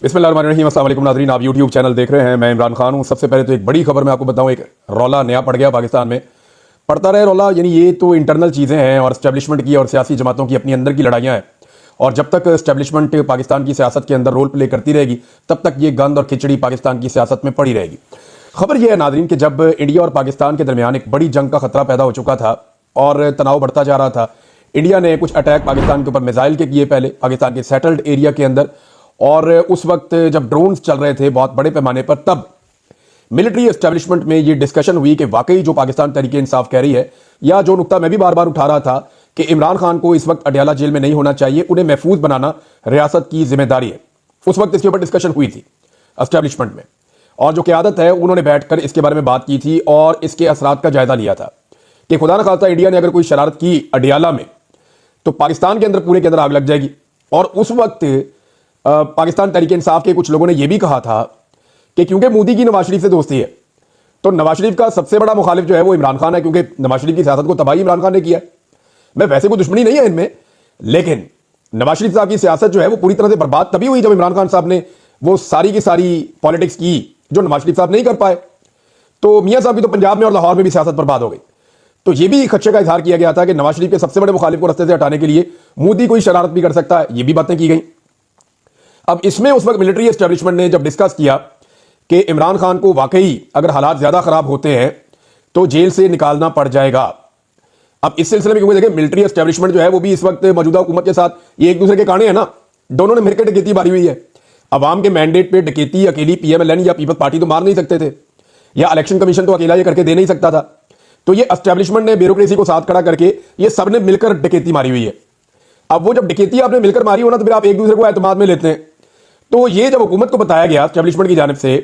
बिस्मिल्लाहिर्रहमानिर्रहीम। अस्सलाम वालेकुम नाज़रीन, आप यूट्यूब चैनल देख रहे हैं। मैं इमरान खान हूँ। सबसे पहले तो एक बड़ी खबर मैं आपको बताऊँ, एक रौला नया पड़ गया पाकिस्तान में। पड़ता रहे रौला, यानी ये तो इंटरनल चीज़ें हैं और इस्टेब्लिशमेंट की और सियासी जमातों की अपनी अंदर की लड़ाइयाँ हैं। और जब तक इस्टेब्लिशमेंट पाकिस्तान की सियासत के अंदर रोल प्ले करती रहेगी तब तक ये गंद और खिचड़ी पाकिस्तान की सियासत में पड़ी रहेगी। खबर यह है नाज़रीन कि जब इंडिया और पाकिस्तान के दरमियान एक बड़ी जंग का खतरा पैदा हो चुका था और तनाव बढ़ता जा रहा था, इंडिया ने कुछ अटैक पाकिस्तान के ऊपर मिसाइल के किए, पहले पाकिस्तान के सेटल्ड एरिया के अंदर। और उस वक्त जब ड्रोन्स चल रहे थे बहुत बड़े पैमाने पर, तब मिलिट्री एस्टेब्लिशमेंट में ये डिस्कशन हुई कि वाकई जो पाकिस्तान तहरीक इंसाफ कह रही है, या जो नुक्ता मैं भी बार बार उठा रहा था कि इमरान खान को इस वक्त अडयाला जेल में नहीं होना चाहिए, उन्हें महफूज बनाना रियासत की जिम्मेदारी है। उस वक्त इसके ऊपर डिस्कशन हुई थी एस्टेब्लिशमेंट में, और जो क़यादत है उन्होंने बैठकर इसके बारे में बात की थी और इसके असरात का जायजा लिया था कि खुदा न खास्ता इंडिया ने अगर कोई शरारत की अडयाला में तो पाकिस्तान के अंदर पूरे के अंदर आग लग जाएगी। और उस वक्त पाकिस्तान तहरीक इंसाफ के कुछ लोगों ने यह भी कहा था कि क्योंकि मोदी की नवाज शरीफ से दोस्ती है तो नवाज शरीफ का सबसे बड़ा मुखालिफ जो है वो इमरान खान है, क्योंकि नवाज शरीफ की सियासत को तबाही इमरान खान ने किया है। मैं वैसे कोई दुश्मनी नहीं है इनमें, लेकिन नवाज शरीफ साहब की सियासत जो है वो पूरी तरह से बर्बाद तभी हुई जब इमरान खान साहब ने वो सारी की सारी पॉलिटिक्स की जो नवाज शरीफ साहब नहीं कर पाए। तो मियाँ साहब की तो पंजाब में और लाहौर में भी सियासत बर्बाद हो गई। तो ये भी खदशे का इजहार किया गया था कि नवाज शरीफ के सबसे बड़े मुखालिफ को रस्ते से हटाने के लिए मोदी कोई शरारत भी कर सकता है, ये भी बातें की गई। अब इसमें उस वक्त मिलिट्री एस्टेब्लिशमेंट ने जब डिस्कस किया कि इमरान खान को वाकई अगर हालात ज्यादा खराब होते हैं तो जेल से निकालना पड़ जाएगा। अब इस सिलसिले में क्योंकि देखिए मिलिट्री एस्टेब्लिशमेंट जो है वो भी इस वक्त मौजूदा हुकूमत के साथ ये एक दूसरे के काने हैं ना, दोनों ने मिलकर डकैती मारी हुई है। अवाम के मैंडेट पे डकैती अकेली पीएमएलएन या पीपल्स पार्टी तो मार नहीं सकते थे, या इलेक्शन कमीशन तो अकेला ये करके दे नहीं सकता था। तो ये एस्टेब्लिशमेंट ने ब्यूरोक्रेसी को साथ खड़ा करके ये सबने मिलकर डकैती मारी हुई है। अब वो जब डकैती आपने मिलकर मारी हो ना, तो फिर आप एक दूसरे को एतमाद में लेते हैं। तो ये जब हुकूमत को बताया गया एस्टेब्लिशमेंट की जानिब से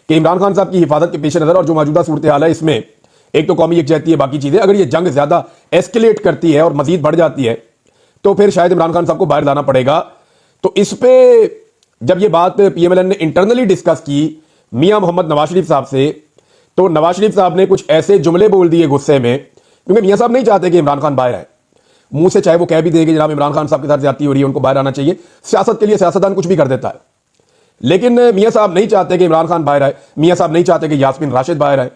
कि इमरान खान साहब की हिफाजत के पेश नजर और जो मौजूदा सूरत हाल है इसमें एक तो कौमी यकजहती है, बाकी चीजें, अगर ये जंग ज्यादा एस्केलेट करती है और मजीद बढ़ जाती है तो फिर शायद इमरान खान साहब को बाहर लाना पड़ेगा। तो इस पे जब ये बात पीएमएलएन ने इंटरनली डिस्कस की मियां मोहम्मद नवाज शरीफ साहब से, तो नवाज शरीफ साहब ने कुछ ऐसे जुमले बोल दिए गुस्से में, क्योंकि मियां साहब नहीं चाहते कि इमरान खान बाहर आए। मुंह से चाहे वो कह भी देंगे जनाब इमरान खान साहब के साथ ज्यादती हो रही है, उनको बाहर आना चाहिए, सियासत के लिए सियासतदान कुछ भी कर देता है, लेकिन मियां साहब नहीं चाहते कि इमरान खान बाहर आए, मियां साहब नहीं चाहते कि यास्मीन राशिद बाहर आए।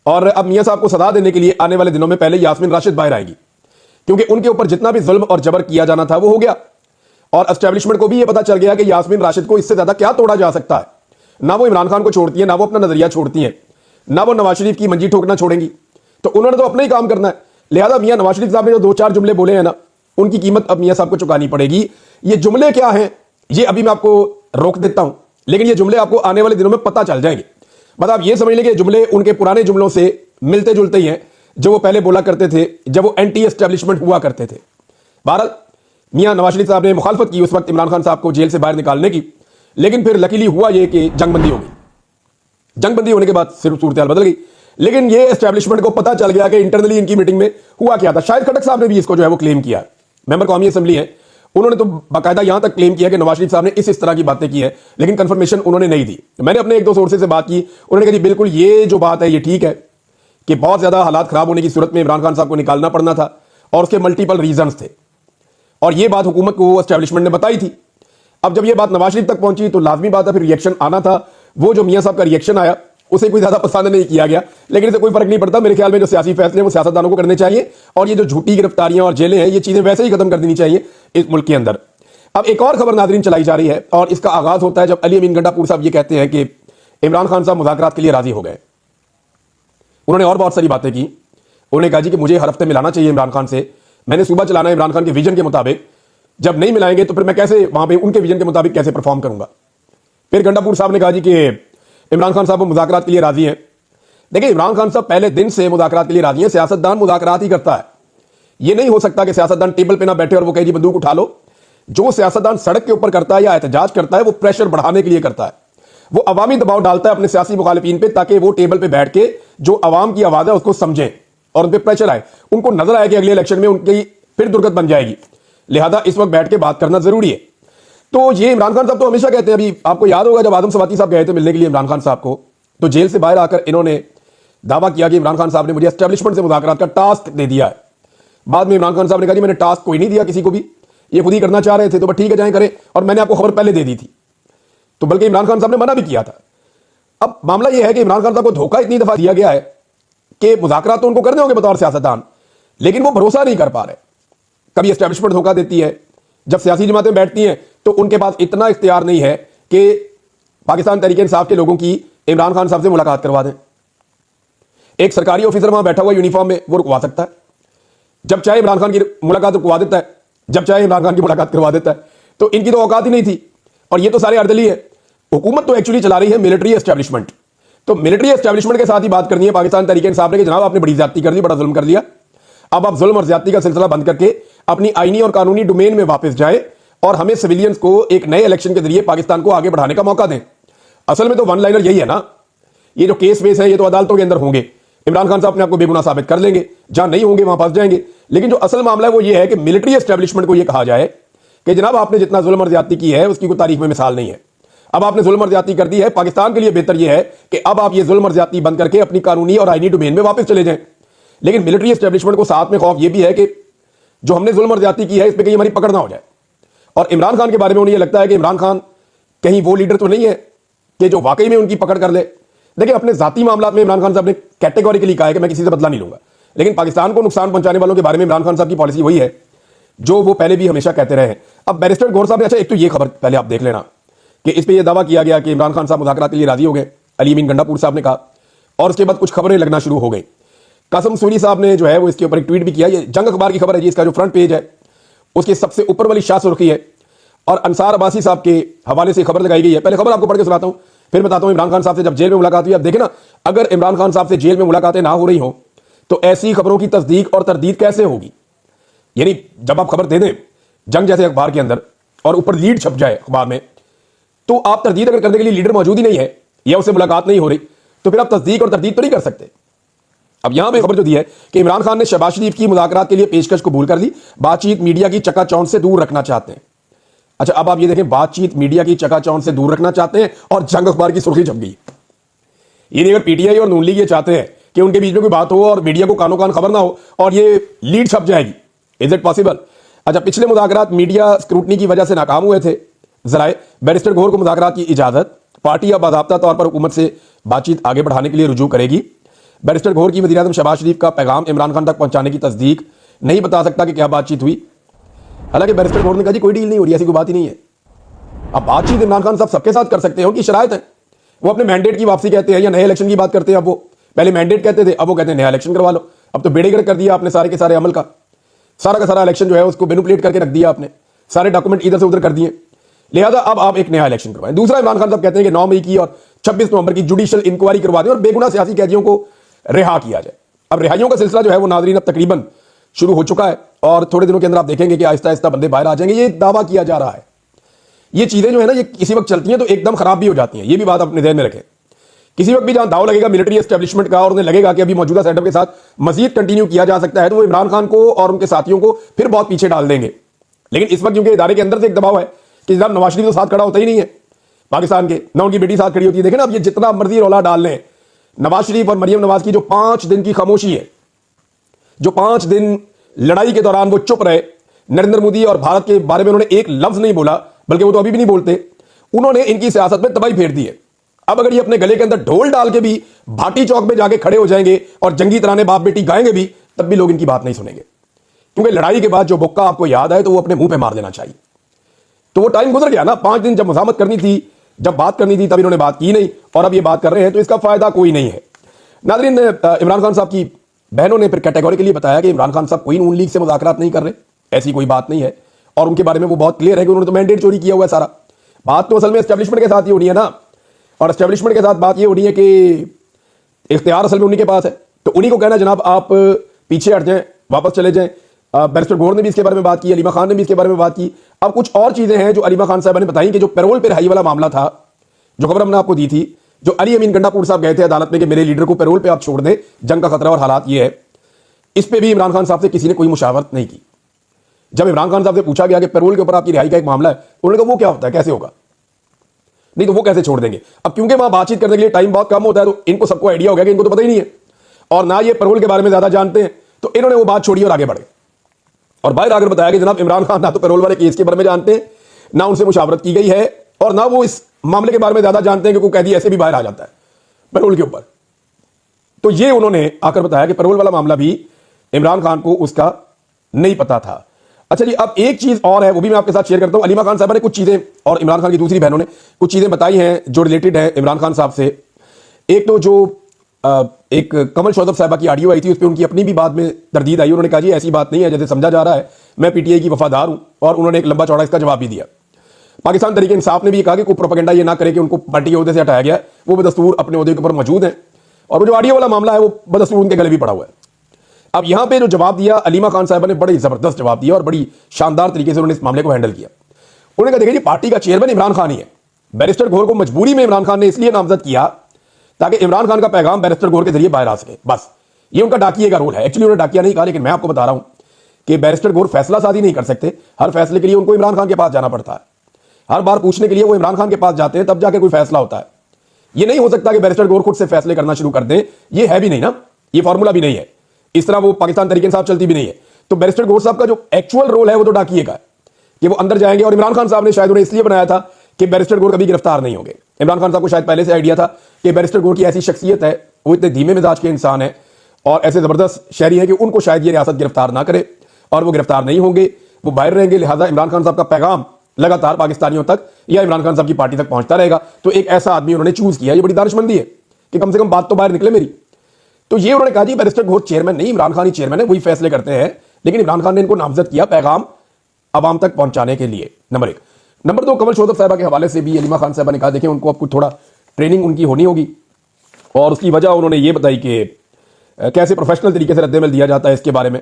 और अब मियां साहब को सदा देने के लिए आने वाले दिनों में पहले यास्मीन राशिद बाहर आएगी, क्योंकि उनके ऊपर जितना भी जुल्म और जबर किया जाना था वो हो गया। और एस्टेब्लिशमेंट को भी ये पता चल गया कि यास्मीन राशिद को इससे ज्यादा क्या तोड़ा जा सकता है। ना वो इमरान खान को छोड़ती है, ना वो अपना नजरिया छोड़ती है, ना वो नवाज शरीफ की मंजी ठोकना छोड़ेंगी। तो उन्होंने तो अपना ही काम करना है। लिहाजा मियां नवाज शरीफ साहब ने जो दो चार जुमले बोले हैं ना, उनकी कीमत अब मियां साहब को चुकानी पड़ेगी। ये जुमले क्या हैं ये अभी मैं आपको रोक देता हूं, लेकिन ये जुमले आपको आने वाले दिनों में पता चल जाएंगे। मतलब आप ये समझ लेंगे जुमले उनके पुराने जुमलों से मिलते जुलते ही हैं जो वो पहले बोला करते थे जब वो एंटी एस्टेब्लिशमेंट हुआ करते थे। बहरहाल मियां नवाज शरीफ साहब ने मुखालफत की उस वक्त इमरान खान साहब को जेल से बाहर निकालने की, लेकिन फिर लकीली हुआ ये कि जंगबंदी हो गई। जंगबंदी होने के बाद सिर्फ सूरत हाल बदल गई। लेकिन ये एस्टेब्लिशमेंट को पता चल गया कि इंटरनली इनकी मीटिंग में हुआ क्या था। शाहिद खटक साहब ने भी इसको जो है वो क्लेम किया, मेंबर कौमी असेंबली है, उन्होंने तो बाकायदा यहां तक क्लेम किया कि नवाज शरीफ साहब ने इस तरह की बातें की है, लेकिन कंफर्मेशन उन्होंने नहीं दी। मैंने अपने एक दो सोर्सेज से बात की, उन्होंने कहा जी बिल्कुल ये जो बात है ये ठीक है कि बहुत ज्यादा हालात खराब होने की सूरत में इमरान खान साहब को निकालना पड़ना था और उसके मल्टीपल रीजंस थे, और ये बात हुकूमत को एस्टेब्लिशमेंट ने बताई थी। अब जब ये बात नवाज शरीफ तक पहुंची तो लाजमी बात है फिर रिएक्शन आना था। वो जो मियां साहब का रिएक्शन आया उसे कोई ज्यादा पसंद नहीं किया गया, लेकिन इससे कोई फर्क नहीं पड़ता। मेरे ख्याल में जो सियासी फैसले वो सियासतदानों को करने चाहिए, और ये जो झूठी गिरफ्तारियां और जेलें हैं ये चीजें वैसे ही खत्म कर देनी चाहिए इस मुल्क के अंदर। अब एक और खबर नाजरीन चलाई जा रही है, और इसका आगाज होता है जब अली अमीन गंडापुर साहब ये कहते हैं कि इमरान खान साहब मुज़ाकरात के लिए राजी हो गए। उन्होंने और बहुत सारी बातें की। उन्होंने कहा जी कि मुझे हर हफ्ते मिलाना चाहिए इमरान खान से, मैंने सुबह चलाना है इमरान खान के विजन के मुताबिक, जब नहीं मिलाएंगे तो फिर मैं कैसे वहां पे उनके विजन के मुताबिक कैसे परफॉर्म करूंगा। फिर गंडापुर साहब ने कहा जी कि इमरान खान साहब मुज़ाकरात के लिए राजी हैं। देखिए इमरान खान साहब पहले दिन से मुज़ाकरात के लिए राजी हैं। सियासतदान मुज़ाकरात ही करता है, यह नहीं हो सकता कि सियासतदान टेबल पे ना बैठे और वो कहे जी बंदूक उठा लो। जो सियासतदान सड़क के ऊपर करता है या एहतजाज करता है वो प्रेशर बढ़ाने के लिए करता है, वो अवामी दबाव डालता है अपने सियासी मुखालिफिन पे ताकि वो टेबल पे बैठ के जो अवाम की आवाज है उसको समझें और उन पर प्रेशर आए, उनको नजर आए कि अगले इलेक्शन में उनकी फिर दुर्गत बन जाएगी। लिहाजा इस वक्त बैठ के बात करना जरूरी है। तो ये इमरान खान साहब तो हमेशा कहते हैं, अभी आपको याद होगा जब आदम सवाती साहब गए थे मिलने के लिए इमरान खान साहब को, तो जेल से बाहर आकर इन्होंने दावा किया कि इमरान खान साहब ने मुझे एस्टेब्लिशमेंट से मुज़ाकरात का टास्क दे दिया है। बाद में इमरान खान साहब ने कहा मैंने टास्क कोई नहीं दिया किसी को भी, ये खुद ही करना चाह रहे थे, तो ठीक है जाएं करें, और मैंने आपको खबर पहले दे दी थी। तो बल्कि इमरान खान साहब ने मना भी किया था। अब मामला यह है कि इमरान खान साहब को धोखा इतनी दफा दिया गया है कि मुज़ाकरात तो उनको करने होंगे बतौर सियासतदान, लेकिन वो भरोसा नहीं कर पा रहे। कभी एस्टेब्लिशमेंट धोखा देती है, जब सियासी जमातें बैठती हैं तो उनके पास इतना इख्तियार नहीं है कि पाकिस्तान तहरीक इंसाफ के लोगों की इमरान खान साहब से मुलाकात करवा दें। एक सरकारी ऑफिसर वहां बैठा हुआ यूनिफॉर्म में, वो रुकवा सकता है, जब चाहे इमरान खान की मुलाकात रुकवा देता है, जब चाहे इमरान खान की मुलाकात करवा देता है। तो इनकी तो औकात ही नहीं थी, और ये तो सारे अर्दली है। हुकूमत तो एक्चुअली चला रही है मिलिट्री एस्टेब्लिशमेंट, तो मिलिट्री एस्टेब्लिशमेंट के साथ ही बात करनी है पाकिस्तान तहरीक इंसाफ ने कि जनाब आपने बड़ी ज्यादती कर दी, बड़ा जुल्म कर लिया, अब आप जुल्म और ज्यादती का सिलसिला बंद करके अपनी आईनी और कानूनी डोमेन में वापस जाए और हमें सिविलियंस को एक नए इलेक्शन के जरिए पाकिस्तान को आगे बढ़ाने का मौका दें। असल में तो वन लाइनर यही है ना, ये जो केस वेस है ये तो अदालतों के अंदर होंगे, इमरान खान साहब अपने आपको बेगुनाह साबित कर लेंगे, जहां नहीं होंगे वहां फंस जाएंगे। लेकिन जो असल मामला है वो ये है कि मिलिट्री एस्टेब्लिशमेंट को ये कहा जाए कि जनाब आपने जितना जुल्म और ज्यादती की है उसकी कोई तारीख में मिसाल नहीं है, अब आपने जुल्म और ज्यादती कर दी है, पाकिस्तान के लिए बेहतर यह है कि अब आप ये जुल्म और ज्यादती बंद करके अपनी कानूनी और आईनी डोमेन में वापस चले जाएं। लेकिन मिलिट्री एस्टेब्लिशमेंट को साथ में खौफ यह भी है कि जो हमने जुल्म और ज्यादती की है इस पर कहीं हमारी पकड़ ना हो जाए। और इमरान खान के बारे में उन्हें लगता है कि इमरान खान कहीं वो लीडर तो नहीं है कि जो वाकई में उनकी पकड़ कर ले। देखिए, अपने जाती मामला में इमरान खान साहब ने कैटेगोरिकली कहा है कि मैं किसी से बदला नहीं लूंगा, लेकिन पाकिस्तान को नुकसान पहुंचाने वालों के बारे में इमरान खान साहब की पॉलिसी वही है जो वो पहले भी हमेशा कहते रहे हैं। अब बैरिस्टर गौहर साहब ने, अच्छा एक तो ये खबर पहले आप देख लेना कि इस पर यह दावा किया गया कि इमरान खान साहब मुज़ाकरात के लिए राजी हो गए, अली अमीन गंडापुर साहब ने कहा, और उसके बाद कुछ खबरें लगना शुरू हो गई। कासिम सूरी साहब ने जो है वो इसके ऊपर एक ट्वीट भी किया। ये जंग अखबार की खबर है जी, इसका जो फ्रंट पेज है उसके सबसे ऊपर वाली शाह सुर्खी है और अंसार अब्बासी साहब के हवाले से खबर लगाई गई है। पहले खबर आपको पढ़ के सुनाता हूं, फिर बताता हूं इमरान खान साहब से जब जेल में मुलाकात हुई। अब देखें ना, अगर इमरान खान साहब से जेल में मुलाकातें ना हो रही हो तो ऐसी खबरों की तस्दीक और तरदीद कैसे होगी। यानी जब आप खबर दे दें जंग जैसे अखबार के अंदर और ऊपर लीड छप जाए अखबार में, तो आप तरदीद अगर करने के लिए लीडर मौजूद ही नहीं है या उससे मुलाकात नहीं हो रही तो फिर आप तस्दीक और तरदीद तो नहीं कर सकते। अब यहां पे खबर जो दी है कि इमरान खान ने शहबाज शरीफ की मुज़ाकरात के लिए पेशकश कबूल कर ली, बातचीत मीडिया की चकाचौंध से दूर रखना चाहते हैं। अच्छा, अब आप ये देखें, बातचीत मीडिया की चकाचौंध से दूर रखना चाहते हैं और जंग अखबार की सुर्खी छप गई। ये अगर पीटीआई और नून लीग ये चाहते हैं कि उनके बीच में कोई बात हो और मीडिया को कानो कान खबर ना हो और ये लीड छप जाएगी, इज इट पॉसिबल? अच्छा, पिछले मुज़ाकरात मीडिया स्क्रूटनी की वजह से नाकाम हुए थे जराए, बैरिस्टर गौहर को मुज़ाकरात की इजाजत, पार्टी अब बाज़ाब्ता तौर पर हुकूमत से बातचीत आगे बढ़ाने के लिए रुजू करेगी। बैरिस्टर गौहर की वज़ीर आज़म शहबाज शरीफ का पैगाम इमरान खान तक पहुंचाने की तस्दीक, नहीं बता सकता कि क्या बातचीत हुई। हालांकि बैरिस्टर गौहर ने कहा जी कोई डील नहीं हो रही, ऐसी कोई बात ही नहीं है। अब बातचीत इमरान खान साहब सबके साथ कर सकते हैं, उनकी शरायत है। वो अपने मैंडेट की वापसी कहते हैं या नए इलेक्शन की बात करते हैं। अब वो पहले मैंडेट कहते थे, अब वो कहते हैं नया इलेक्शन करवा लो। अब तो बेड़ेगर्क कर दिया आपने सारे के सारे अमल का सारा इलेक्शन जो है उसको मैनिपुलेट करके रख दिया आपने, सारे डॉक्यूमेंट इधर से उधर कर दिए, लिहाजा अब आप एक नया इलेक्शन करवाएं। दूसरा, इमरान खान साहब कहते हैं कि 9 मई की और 26 नवंबर की जुडिशियल इंक्वायरी करवा दें और बेगुनाह सियासी कैदियों को रिहा किया जाए। अब रिहाइयों का सिलसिला जो है वो नाज़रीन अब तकरीबन शुरू हो चुका है और थोड़े दिनों के अंदर आप देखेंगे कि आहिस्ता आहिस्ता बंदे बाहर आ जाएंगे। ये दावा किया जा रहा है। ये चीजें जो है ना, ये किसी वक्त चलती हैं तो एकदम खराब भी हो जाती हैं, ये भी बात अपने ध्यान में रखें। किसी वक्त भी जहां दाव लगेगा मिलिट्री एस्टेब्लिशमेंट का और उन्हें लगेगा कि अभी मौजूदा सेटअप के साथ मजीद कंटिन्यू किया जा सकता है, तो वो इमरान खान को और उनके साथियों को फिर बहुत पीछे डाल देंगे। लेकिन इस वक्त क्योंकि इदारे के अंदर से एक दबाव है कि जनाब नवाज शरीफ तो साथ खड़ा होता ही नहीं है पाकिस्तान के, ना उनकी बेटी साथ खड़ी होती है। देखें ना, अब ये जितना मर्जी रौला डाल लें, नवाज शरीफ और मरियम नवाज की जो 5 दिन की खामोशी है, जो 5 दिन लड़ाई के दौरान वो चुप रहे, नरेंद्र मोदी और भारत के बारे में उन्होंने एक लफ्ज नहीं बोला, बल्कि वो तो अभी भी नहीं बोलते, उन्होंने इनकी सियासत में तबाही फेर दी है। अब अगर ये अपने गले के अंदर ढोल डाल के भी भाटी चौक में जाके खड़े हो जाएंगे और जंगी तराने बाप बेटी गाएंगे भी, तब भी लोग इनकी बात नहीं सुनेंगे, क्योंकि लड़ाई के बाद जो बुक्का आपको याद आए तो वो अपने मुंह पे मार देना चाहिए। तो वो टाइम गुजर गया ना, 5 दिन जब मज़ामत करनी थी, जब बात करनी थी, तब इन्होंने बात की नहीं और अब ये बात कर रहे हैं, तो इसका फायदा कोई नहीं है। नाज़रीन, इमरान खान साहब की बहनों ने फिर कैटेगोरी के लिए बताया कि इमरान खान साहब कोई नून लीग से मुज़ाकरात नहीं कर रहे, ऐसी कोई बात नहीं है, और उनके बारे में वो बहुत क्लियर है कि उन्होंने तो मैंडेट चोरी किया हुआ है सारा। बात तो असल में एस्टेब्लिशमेंट के साथ ही हो रही है ना, और एस्टेब्लिशमेंट के साथ बात ये हो रही है कि इख्तियार असल में उन्हीं के पास है, तो उन्हीं को कहना जनाब आप पीछे हट जाएं, वापस चले जाएं। बैरिस्टर गौहर ने भी इसके बारे में बात की, अलीमा खान ने भी इसके बारे में बात की। अब कुछ और चीजें हैं जो अलीमा खान साहब ने बताई कि जो पैरोल पे रिहाई वाला मामला था, जो खबर हमने आपको दी थी, जो अली अमीन गंडापुर साहब गए थे अदालत में कि मेरे लीडर को पैरोल पे आप छोड़ दें, जंग का खतरा और हालात ये है, इस पे भी इमरान खान साहब से किसी ने कोई मुशावरत नहीं की। जब इमरान खान साहब से पूछा गया कि पैरोल के ऊपर आपकी रिहाई का एक मामला है, उन्होंने कहा वो क्या होता है, कैसे होगा, नहीं तो वो कैसे छोड़ देंगे। अब क्योंकि वहां बातचीत करने के लिए टाइम बहुत कम होता है, तो इनको सबको आइडिया हो गया कि इनको तो पता ही नहीं है और ना ये पैरोल के बारे में ज्यादा जानते हैं, तो इन्होंने वो बात छोड़ी और आगे बढ़े और बाहर आकर बताया कि जनाब इमरान खान ना तो पैरोल वाले केस के बारे में जानते हैं, ना उनसे मुशावरत की गई है اور نہ وہ اس معاملے کے بارے میں زیادہ جانتے ہیں کہ کوئی قیدی ایسے بھی باہر آ جاتا ہے پیرول کے اوپر. تو یہ انہوں نے آ کر بتایا کہ پیرول والا معاملہ بھی عمران خان کو اس کا نہیں پتا تھا. اچھا جی, اب ایک چیز اور ہے, وہ بھی میں آپ کے ساتھ شیئر کرتا ہوں. علیمہ خان صاحبہ نے کچھ چیزیں اور عمران خان کی دوسری بہنوں نے کچھ چیزیں بتائی ہیں جو ریلیٹڈ ہیں عمران خان صاحب سے. ایک تو جو ایک کمل شوذب صاحبہ کی آڈیو آئی تھی, اس پہ ان کی اپنی بھی بات میں تردید آئی. انہوں نے کہا جی ایسی بات نہیں ہے جیسے سمجھا جا رہا ہے, میں پی ٹی آئی کی وفادار ہوں, اور انہوں نے ایک لمبا چوڑا اس کا جواب بھی دیا. پاکستان تحریک انصاف نے بھی کہا کہ کوئی پروپیگنڈا یہ نہ کرے کہ ان کو پارٹی کے عہدے سے ہٹایا گیا, وہ بدستور اپنے عہدے کے اوپر موجود ہیں, اور وہ جو آڈیو والا معاملہ ہے وہ بدستور ان کے گلے بھی پڑا ہوا ہے. اب یہاں پہ جو جواب دیا علیمہ خان صاحبہ نے بڑی زبردست جواب دیا اور بڑی شاندار طریقے سے انہوں نے اس معاملے کو ہینڈل کیا. انہوں نے کہا دیکھیں جی, پارٹی کا چیئرمین عمران خان ہی ہے. بیرسٹر گور کو مجبوری میں عمران خان نے اس لیے نامزد کیا تاکہ عمران خان کا پیغام بیرسٹر گور کے ذریعے باہر آ سکے, بس یہ ان کا ڈاکیے کا رول ہے. ایکچولی انہوں نے ڈاکیا نہیں کہا, لیکن میں آپ کو بتا رہا ہوں کہ بیرسٹر گور فیصلہ سازی نہیں کر سکتے. ہر فیصلے کے لیے ان کو عمران خان کے پاس جانا پڑتا ہے. ہر بار پوچھنے کے لیے وہ عمران خان کے پاس جاتے ہیں, تب جا کے کوئی فیصلہ ہوتا ہے. یہ نہیں ہو سکتا کہ بیرسٹر گور خود سے فیصلے کرنا شروع کر دیں, یہ ہے بھی نہیں نا, یہ فارمولا بھی نہیں ہے. اس طرح وہ پاکستان تحریک انصاف چلتی بھی نہیں ہے. تو بیرسٹر گور صاحب کا جو ایکچوئل رول ہے وہ تو ڈاکیے کا ہے کہ وہ اندر جائیں گے, اور عمران خان صاحب نے شاید انہیں اس لیے بنایا تھا کہ بیرسٹر گور کبھی گرفتار نہیں ہوں گے. عمران خان صاحب کو شاید پہلے سے آئیڈیا تھا کہ بیرسٹر گور کی ایسی شخصیت ہے, وہ اتنے دھیمے مزاج کے انسان ہیں اور ایسے زبردست شہری ہیں کہ ان کو شاید یہ ریاست گرفتار نہ کرے, اور وہ گرفتار نہیں ہوں گے, وہ باہر رہیں گے. لہٰذا عمران خان صاحب کا پیغام لگاتار پاکستانیوں تک یا عمران خان صاحب کی پارٹی تک پہنچتا رہے گا. تو ایک ایسا آدمی انہوں نے چوز کیا, یہ بڑی دانشمندی ہے کہ کم سے کم بات تو باہر نکلے میری. تو یہ انہوں نے کہا جی بیرسٹر گور چیئرمین نہیں, عمران خان ہی چیئرمین ہے, وہی فیصلے کرتے ہیں, لیکن عمران خان نے ان کو نامزد کیا پیغام عوام تک پہنچانے کے لیے. نمبر ایک. نمبر دو, کمل شوذب صاحبہ کے حوالے سے بھی علیمہ خان صاحبہ نے کہا دیکھیں ان کو اب کچھ تھوڑا ٹریننگ ان کی ہونی ہوگی, اور اس کی وجہ انہوں نے یہ بتائی کہ کیسے پروفیشنل طریقے سے رد عمل دیا جاتا ہے اس کے بارے میں,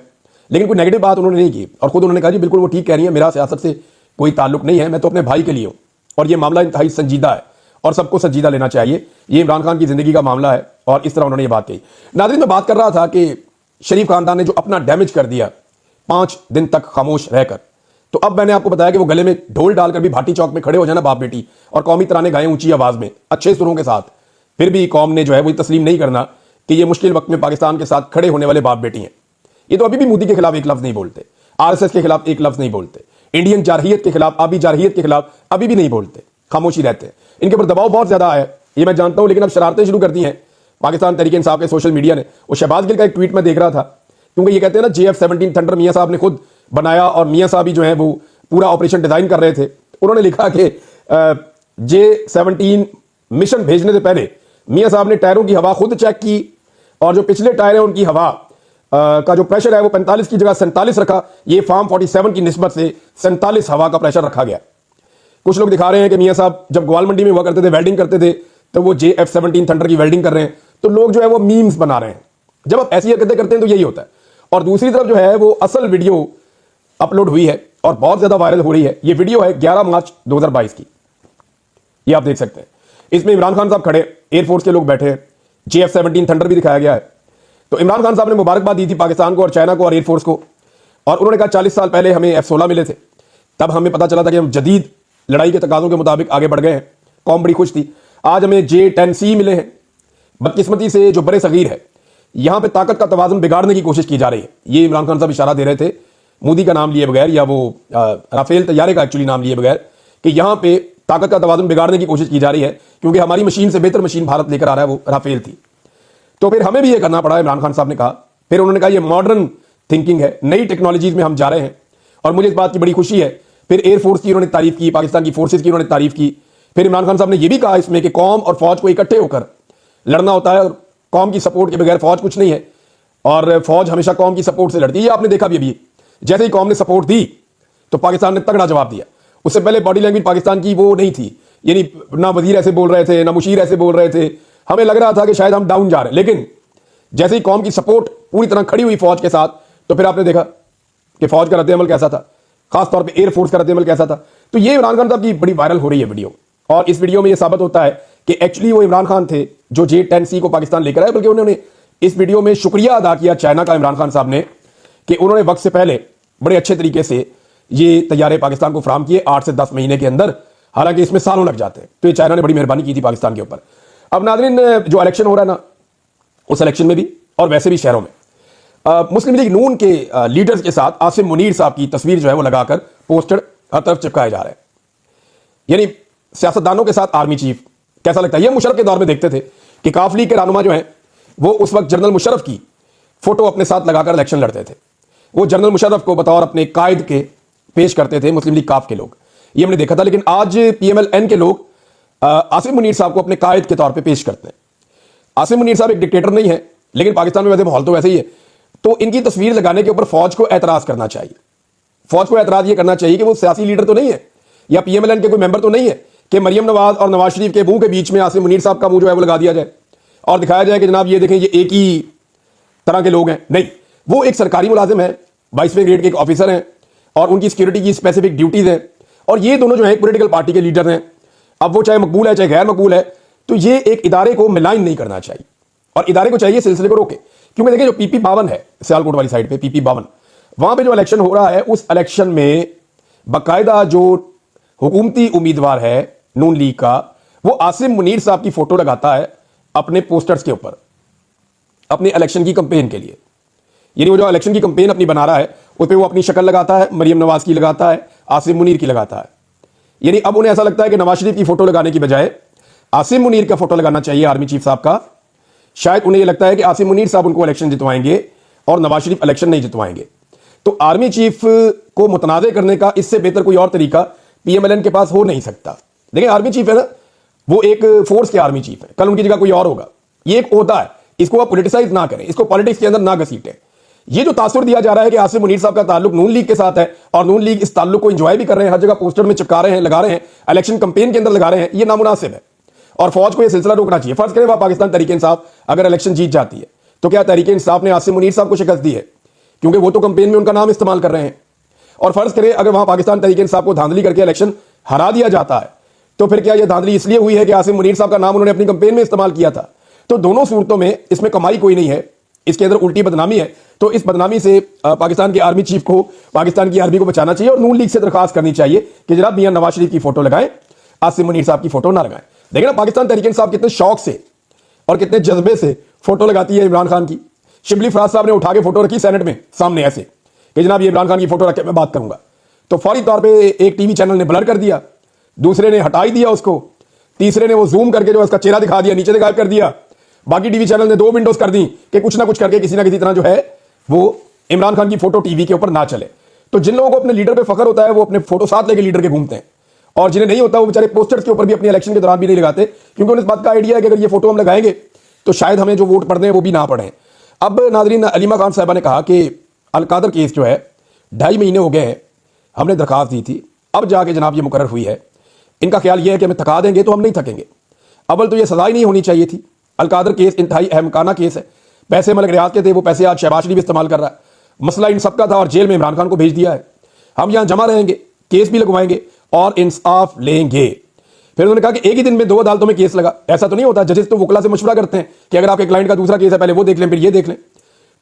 لیکن کوئی نیگیٹو بات انہوں نے نہیں کی. اور خود انہوں نے کہا جی بالکل وہ ٹھیک کہہ رہی ہیں, میرا سیاست سے کوئی تعلق نہیں ہے, میں تو اپنے بھائی کے لیے ہوں, اور یہ معاملہ انتہائی سنجیدہ ہے اور سب کو سنجیدہ لینا چاہیے. یہ عمران خان کی زندگی کا معاملہ ہے, اور اس طرح انہوں نے یہ بات کہی. ناظرین, میں بات کر رہا تھا کہ شریف خاندان نے جو اپنا ڈیمیج کر دیا 5 دن تک خاموش رہ کر, تو اب میں نے آپ کو بتایا کہ وہ گلے میں ڈھول ڈال کر بھی بھاٹی چوک میں کھڑے ہو جانا باپ بیٹی, اور قومی ترانے گائیں اونچی آواز میں اچھے سروں کے ساتھ, پھر بھی قوم نے جو ہے وہ تسلیم نہیں کرنا کہ یہ مشکل وقت میں پاکستان کے ساتھ کھڑے ہونے والے باپ بیٹی ہیں. یہ تو ابھی بھی مودی کے خلاف ایک لفظ نہیں بولتے, RSS کے خلاف ایک لفظ نہیں بولتے, انڈین جارحیت کے خلاف, آبی جارحیت کے خلاف ابھی بھی نہیں بولتے, خاموشی رہتے ہیں. ان کے اوپر دباؤ بہت زیادہ ہے, یہ میں جانتا ہوں, لیکن اب شرارتیں شروع کر دی ہیں پاکستان تحریک انصاف کے سوشل میڈیا نے. وہ شہباز گل کا ایک ٹویٹ میں دیکھ رہا تھا, کیونکہ یہ کہتے ہیں نا JF-17 تھنڈر میاں صاحب نے خود بنایا, اور میاں صاحب ہی جو ہیں وہ پورا آپریشن ڈیزائن کر رہے تھے. انہوں نے لکھا کہ J-17 مشن بھیجنے سے پہلے میاں صاحب نے ٹائروں کی ہوا خود چیک کی, اور جو پچھلے ٹائر ہیں ان کی ہوا کا جو پریشر ہے وہ 45 کی جگہ 47 رکھا. یہ فارم 47 کی نسبت سے 47 ہوا کا پریشر رکھا گیا. کچھ لوگ دکھا رہے ہیں کہ میاں صاحب جب گوال منڈی میں ہوا کرتے تھے, ویلڈنگ کرتے تھے, تو وہ JF-17 تھنڈر کی ویلڈنگ کر رہے ہیں, تو لوگ جو ہے وہ میمز بنا رہے ہیں. جب آپ ایسی حرکتیں کرتے ہیں تو یہی ہوتا ہے. اور دوسری طرف جو ہے وہ اصل ویڈیو اپلوڈ ہوئی ہے اور بہت زیادہ وائرل ہو رہی ہے. یہ ویڈیو ہے 11 مارچ 2022 کی, یہ آپ دیکھ سکتے ہیں. اس میں عمران خان صاحب کھڑے, ایئر فورس کے لوگ بیٹھے ہیں, JF-17 تھنڈر بھی دکھایا گیا ہے. تو عمران خان صاحب نے مبارکباد دی تھی پاکستان کو اور چائنا کو اور ایئر فورس کو, اور انہوں نے کہا 40 سال پہلے ہمیں F-16 ملے تھے, تب ہمیں پتا چلا تھا کہ ہم جدید لڑائی کے تقاضوں کے مطابق آگے بڑھ گئے ہیں, قوم بڑی خوش تھی. آج ہمیں J-10C ملے ہیں. بدقسمتی سے جو برے صغیر ہے, یہاں پہ طاقت کا توازن بگاڑنے کی کوشش کی جا رہی ہے. یہ عمران خان صاحب اشارہ دے رہے تھے مودی کا نام لیے بغیر, یا وہ رافیل طیارے کا ایکچولی نام لیے بغیر, کہ یہاں پہ طاقت کا توازن بگاڑنے کی کوشش کی جا رہی ہے, کیونکہ ہماری مشین سے بہتر مشین بھارت لے کر آ رہا ہے, وہ رافیل تھی. تو پھر ہمیں بھی یہ کرنا پڑا, عمران خان صاحب نے کہا. پھر انہوں نے کہا یہ ماڈرن تھنکنگ ہے, نئی ٹیکنالوجیز میں ہم جا رہے ہیں, اور مجھے اس بات کی بڑی خوشی ہے. پھر ایئر فورس کی انہوں نے تعریف کی, پاکستان کی فورسز کی انہوں نے تعریف کی. پھر عمران خان صاحب نے یہ بھی کہا اس میں کہ قوم اور فوج کو اکٹھے ہو کر لڑنا ہوتا ہے, اور قوم کی سپورٹ کے بغیر فوج کچھ نہیں ہے, اور فوج ہمیشہ قوم کی سپورٹ سے لڑتی ہے. یہ آپ نے دیکھا بھی ابھی, جیسے ہی قوم نے سپورٹ دی تو پاکستان نے تگڑا جواب دیا. اس سے پہلے باڈی لینگویج پاکستان کی وہ نہیں تھی, یعنی نہ وزیر ایسے بول رہے تھے, نہ مشیر ایسے بول رہے تھے, ہمیں لگ رہا تھا کہ شاید ہم ڈاؤن جا رہے ہیں. لیکن جیسے ہی قوم کی سپورٹ پوری طرح کھڑی ہوئی فوج کے ساتھ, تو پھر آپ نے دیکھا کہ فوج کا رد عمل کیسا تھا, خاص طور پہ ایئر فورس کا رد عمل کیسا تھا. تو یہ عمران خان صاحب کی بڑی وائرل ہو رہی ہے ویڈیو, اور اس ویڈیو میں یہ ثابت ہوتا ہے کہ ایکچولی وہ عمران خان تھے جو J-10C کو پاکستان لے کر آئے, بلکہ انہوں نے اس ویڈیو میں شکریہ ادا کیا چائنا کا عمران خان صاحب نے, کہ انہوں نے وقت سے پہلے بڑے اچھے طریقے سے یہ طیارے پاکستان کو فراہم کیے 8 سے 10 مہینے کے اندر, حالانکہ اس میں سالوں لگ جاتے ہیں. تو یہ چائنا نے بڑی مہربانی کی تھی پاکستان کے اوپر. اب ناظرین, جو الیکشن ہو رہا ہے نا, اس الیکشن میں بھی اور ویسے بھی شہروں میں مسلم لیگ نون کے لیڈرز کے ساتھ عاصم منیر صاحب کی تصویر جو ہے وہ لگا کر پوسٹر ہر طرف چپکائے جا رہے ہیں. یعنی सियासतदानों के साथ आर्मी चीफ कैसा लगता है। ये मुशर्रफ के दौर में देखते थे कि काफ लीग के रहनुमा जो हैं वो उस वक्त जनरल मुशर्रफ की फोटो अपने साथ लगाकर इलेक्शन लड़ते थे। वो जनरल मुशर्रफ को बतौर अपने कायद के पेश करते थे मुस्लिम लीग काफ के लोग, ये हमने देखा था। लेकिन आज PMLN के लोग आसिम मुनीर साहब को अपने कायद के तौर पे पेश करते हैं। आसिम मुनीर साहब एक डिक्टेटर नहीं है, लेकिन पाकिस्तान में वैसे माहौल तो वैसे ही है, तो इनकी तस्वीर लगाने के ऊपर फौज को एतराज करना चाहिए। फौज को एतराज ये करना चाहिए कि वो सियासी लीडर तो नहीं है या PMLN के कोई मेंबर तो नहीं है कि मरियम नवाज और नवाज शरीफ के मुंह के बीच में आसिम मुनीर साहब का मुंह जो है वो लगा दिया जाए और दिखाया जाए कि जनाब ये देखें ये एक ही तरह के लोग हैं। नहीं, वो एक सरकारी मुलाजिम है, 22वें ग्रेड के एक ऑफिसर हैं और उनकी सिक्योरिटी की स्पेसिफिक ड्यूटीज हैं, और ये दोनों जो है पॉलिटिकल पार्टी के लीडर हैं। अब वो चाहे मकबूल है चाहे गैर मकबूल है, तो ये एक इदारे को मिलाइन नहीं करना चाहिए और इदारे को चाहिए सिलसिले को रोके। क्योंकि देखिए जो PP52 है सियालकोट वाली साइड पे PP52, वहां पे जो इलेक्शन हो रहा है उस इलेक्शन में बाकायदा जो हुकूमती उम्मीदवार है नून लीग का, वो आसिम मुनीर साहब की फोटो लगाता है अपने पोस्टर्स के ऊपर अपने इलेक्शन की कंपेन के लिए। यानी वो जो इलेक्शन की कंपेन अपनी बना रहा है उस पर वो अपनी शक्ल लगाता है, मरियम नवाज की लगाता है, आसिम मुनीर की लगाता है। यानी अब उन्हें ऐसा लगता है कि नवाज शरीफ की फोटो लगाने की बजाय आसिम मुनीर का फोटो लगाना चाहिए आर्मी चीफ साहब का। शायद उन्हें यह लगता है कि आसिम मुनीर साहब उनको इलेक्शन जितवाएंगे और नवाज शरीफ इलेक्शन नहीं जितवाएंगे। तो आर्मी चीफ को मुतनाज़ करने का इससे बेहतर कोई और तरीका PMLN के पास हो नहीं सकता। देखिए आर्मी चीफ है ना, वो एक फोर्स के आर्मी चीफ है, कल उनकी जगह कोई और होगा। ये एक ओहदा है, इसको आप पॉलिटिसाइज ना करें, इसको पॉलिटिक्स के अंदर ना घसीटें। ये जो तासुर दिया जा रहा है कि आसिम मुनीर साहब का ताल्लुक नून लीग के साथ है और नून लीग इस ताल्लुक को एंजॉय भी कर रहे हैं, हर जगह पोस्टर में चिपका रहे हैं, लगा रहे हैं, इलेक्शन कंपेन के अंदर लगा रहे हैं, ये नामुनासिब है और फौज को यह सिलसिला रोकना चाहिए। फर्ज करें वह पाकिस्तान तहरीक इंसाफ अगर इलेक्शन जीत जाती है तो क्या तहरीक इंसाफ ने आसिम मुनीर साहब को शिकस्त दी है? क्योंकि वो तो कंपेन में उनका नाम इस्तेमाल कर रहे हैं। और फर्ज करें अगर वहां पाकिस्तान तहरीक इंसाफ को धांधली करके इलेक्शन हरा दिया जाता है तो फिर क्या यह धांधली इसलिए हुई है कि आसिम मुनीर साहब का नाम उन्होंने अपनी कंपेन में इस्तेमाल किया था? तो दोनों सूरतों में इसमें कमाई कोई नहीं है, इसके अंदर उल्टी बदनामी है। तो इस बदनामी से पाकिस्तान के आर्मी चीफ को, पाकिस्तान की आर्मी को बचाना चाहिए और नून लीग से दरखास्त करनी चाहिए कि जनाब मियां नवाज शरीफ की फोटो लगाएं, आसिम मुनीर साहब की फोटो ना लगाएं। देखिए ना पाकिस्तान तहरीक इंसाफ कितने शौक से और कितने जज्बे से फोटो लगाती है इमरान खान की। शिबली फराज साहब ने उठा के फोटो रखी सेनेट में सामने ऐसे कि जनाब ये इमरान खान की फोटो रख के मैं बात करूंगा, तो फौरी तौर पे एक टीवी चैनल ने ब्लर कर दिया, दूसरे ने हटा ही दिया उसको, तीसरे ने वो जूम करके जो उसका चेहरा दिखा दिया, नीचे से गायब कर दिया, बाकी टीवी चैनल ने 2 विंडोज कर दी कि कुछ ना कुछ करके किसी ना किसी तरह जो है वो इमरान खान की फोटो टीवी के ऊपर ना चले। तो जिन लोगों को अपने लीडर पे फख्र होता है वो अपने फोटो साथ लेके लीडर के घूमते हैं, और जिन्हें नहीं होता वो बेचारे पोस्टर्स के ऊपर भी अपने इलेक्शन के दौरान भी नहीं लगाते, क्योंकि उन्हें इस बात का आइडिया है कि अगर ये फोटो हम लगाएंगे तो शायद हमें जो वोट पढ़ने हैं वो भी ना पढ़ें। अब नाजरीन, अलीमा खान साहबा ने कहा कि अलकादर केस जो है 2.5 महीने हो गए हैं, हमने दरखास्त दी थी, अब जाके जनाब ये मुकर्रर हुई है। इनका ख्याल ये है कि हमें थका देंगे तो हम नहीं थकेंगे। अव्वल तो ये सजा ही नहीं होनी चाहिए थी। अलकादर केस इंतहाई अहमकाना केस है, पैसे मलिक रियाज के थे, वो पैसे आज शहबाज शरीफ इस्तेमाल कर रहा है, मसला इन सबका था और जेल में इमरान खान को भेज दिया है। हम यहाँ जमा रहेंगे, केस भी लगवाएंगे और इंसाफ लेंगे। फिर उन्होंने कहा कि एक ही दिन में 2 अदालतों में केस लगा, ऐसा तो नहीं होता। जजेस तो वकला से मशवरा करते हैं कि अगर आपके क्लाइंट का दूसरा केस है पहले वो देख लें फिर ये देख लें।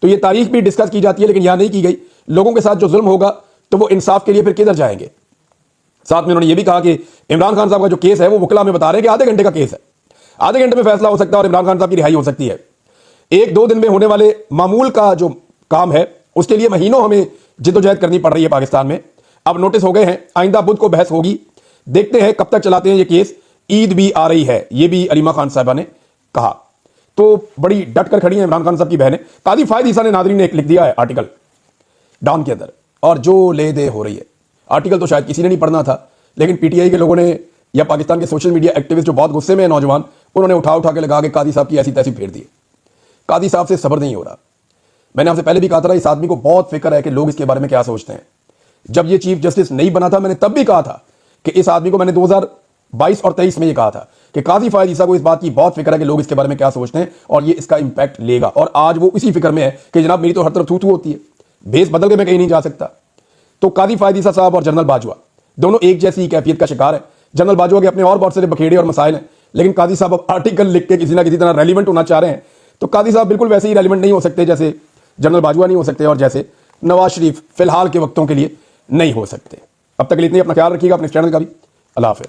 तो ये तारीख भी डिस्कस की जाती है, लेकिन यहां नहीं की गई। लोगों के साथ जो जुल्म होगा तो वो इंसाफ के लिए फिर किधर जाएंगे। साथ में उन्होंने ये भी कहा कि इमरान खान साहब का जो केस है वो वकला में बता रहे हैं कि आधे घंटे का केस है, आधे घंटे में फैसला हो सकता है और इमरान खान साहब की रिहाई हो सकती है। 1-2 दिन में होने वाले मामूल का जो काम है उसके लिए महीनों हमें जिद्दोजहद करनी पड़ रही है पाकिस्तान में। अब नोटिस हो गए हैं, आइंदा बुध को बहस होगी, देखते हैं कब तक चलाते हैं ये केस। ईद भी आ रही है, ये भी अलीमा खान साहबा ने कहा। तो बड़ी डट कर खड़ी है इमरान खान साहब की बहनें। काजी फायद ईसा ने नादरीन ने एक लिख दिया है आर्टिकल डाउन के अंदर, और जो ले दे हो रही है। आर्टिकल तो शायद किसी ने नहीं पढ़ना था, लेकिन PTI के लोगों ने या पाकिस्तान के सोशल मीडिया एक्टिविस्ट जो बहुत गुस्से में है नौजवान, उन्होंने उठा के लगा के काजी साहब की ऐसी तैसी फेर दी। काजी साहब से सब्र नहीं हो रहा। मैंने आपसे पहले भी कहा था इस आदमी को बहुत फिक्र है कि लोग इसके बारे में क्या सोचते हैं। जब ये चीफ जस्टिस नहीं बना था मैंने तब भी कहा था कि इस आदमी को, मैंने 2022 और 23 में ये कहा था कि काजी फायद ईसा को इस बात की बहुत फिक्र है कि लोग इसके बारे में क्या सोचते हैं और ये इसका इंपैक्ट लेगा। और आज वो इसी फिक्र में है कि जनाब मेरी तो हर तरफ थू थू होती है, भेस बदल के मैं कहीं नहीं जा सकता। तो काजी फायद ईसा साहब और जनरल बाजवा दोनों एक जैसी कैफियत का शिकार है। जनरल बाजवा के अपने और बहुत सारे बखेड़े और मसाइल हैं, लेकिन काजी साहब अब आर्टिकल लिख के किसी ना किसी तरह रेलिवेंट होना चाह रहे हैं। तो काजी साहब बिल्कुल वैसे ही रेलिवेंट नहीं हो सकते जैसे जनरल बाजवा नहीं हो सकते और जैसे नवाज शरीफ फिलहाल के वक्तों के लिए नहीं हो सकते। अब तक के लिए इतनी, अपना ख्याल रखिएगा, अपने चैनल का भी। अल्लाह हाफिज़।